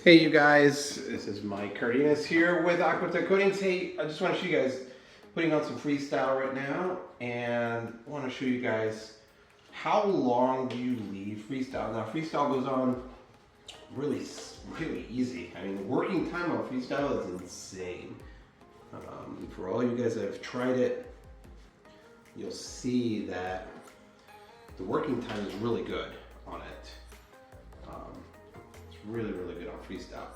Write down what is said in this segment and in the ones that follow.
Hey you guys, this is Mike Cardenas here with Aquatek Coatings. Hey, I just want to show you guys putting on some freestyle right now, and I want to show you guys how long do you leave freestyle. Now freestyle goes on really easy. I mean, working time on freestyle is insane. For all you guys that have tried it, you'll see that the working time is really good on it. Really good on freestyle.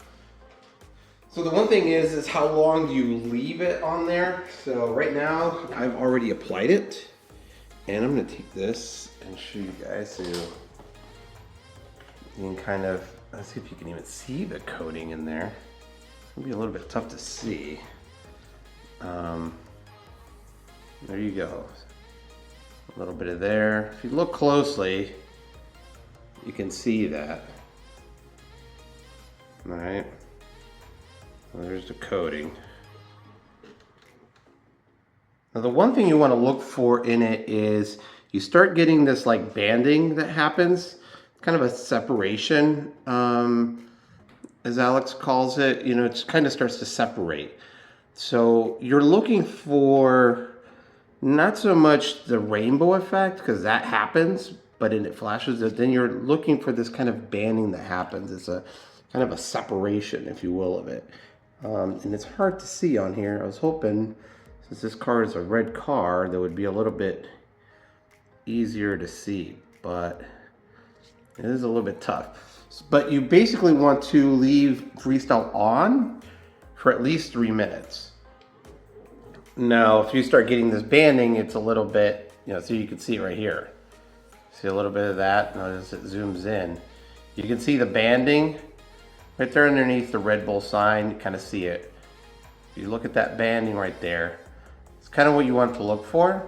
So the one thing is how long do you leave it on there? So right now I've already applied it, and I'm gonna take this and show you guys so you can kind of, let's see if you can even see the coating in there. It's gonna be a little bit tough to see. There you go. A little bit of there. If you look closely, you can see that. All right, well, there's the coating. Now the one thing you want to look for in it is you start getting this like banding that happens, kind of a separation, as Alex calls it. You know, it kind of starts to separate. So you're looking for not so much the rainbow effect, because that happens, but it flashes. Then you're looking for this kind of banding that happens. It's a kind of a separation, if you will, of it. And it's hard to see on here. I was hoping, since this car is a red car, that would be a little bit easier to see, but it is a little bit tough. But you basically want to leave freestyle on for at least 3 minutes. Now, if you start getting this banding, it's a little bit, you know, so you can see it right here. See a little bit of that, notice it zooms in. You can see the banding right there underneath the Red Bull sign. You kind of see it. If you look at that banding right there, it's kind of what you want to look for.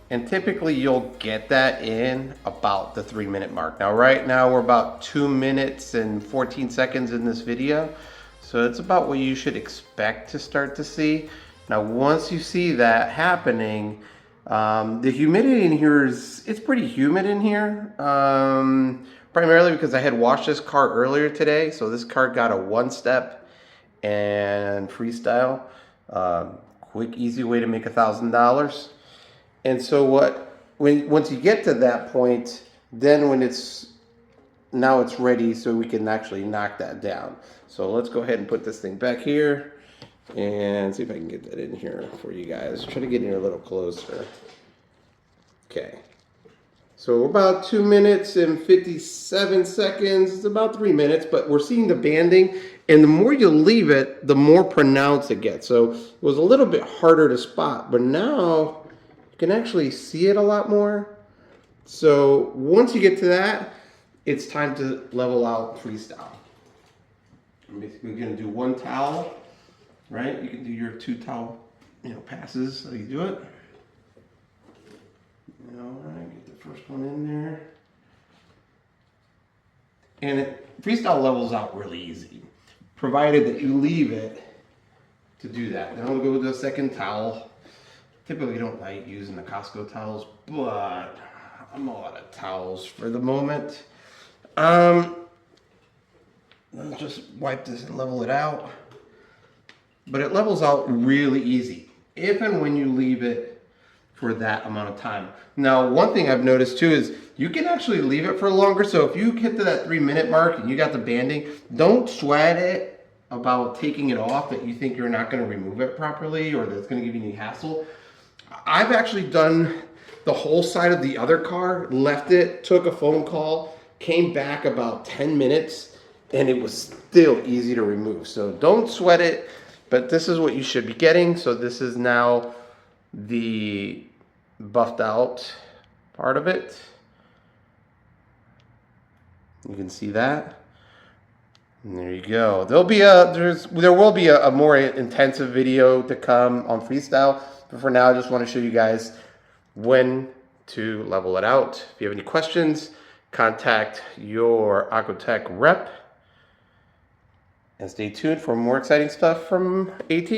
And typically you'll get that in about the 3 minute mark. Now right now we're about 2 minutes and 14 seconds in this video. So it's about what you should expect to start to see. Now once you see that happening, the humidity in here it's pretty humid in here. Primarily because I had washed this car earlier today, so this car got a 1-step and freestyle. Quick, easy way to make $1,000. And so once you get to that point, then now it's ready, so we can actually knock that down. So let's go ahead and put this thing back here and see if I can get that in here for you guys. Try to get in here a little closer. Okay. So we're about 2 minutes and 57 seconds. It's about 3 minutes, but we're seeing the banding, and the more you leave it, the more pronounced it gets. So it was a little bit harder to spot, but now you can actually see it a lot more. So once you get to that, it's time to level out freestyle. I'm basically gonna do 1 towel, right? You can do your 2 towel, passes, so you do it. All right, get the first one in there. And freestyle levels out really easy, provided that you leave it to do that. Then I'll go with the second towel. Typically don't like using the Costco towels, but I'm all out of towels for the moment. I'll just wipe this and level it out. But it levels out really easy, if and when you leave it for that amount of time. Now, one thing I've noticed too is you can actually leave it for longer. So if you get to that 3 minute mark and you got the banding, don't sweat it about taking it off that you think you're not going to remove it properly or that it's going to give you any hassle. I've actually done the whole side of the other car, left it, took a phone call, came back about 10 minutes, and it was still easy to remove. So don't sweat it, but this is what you should be getting. So this is now the buffed out part of it. You can see that. And there you go. There will be a more intensive video to come on freestyle, but for now I just want to show you guys when to level it out. If you have any questions, contact your Aquatek rep, and stay tuned for more exciting stuff from AT.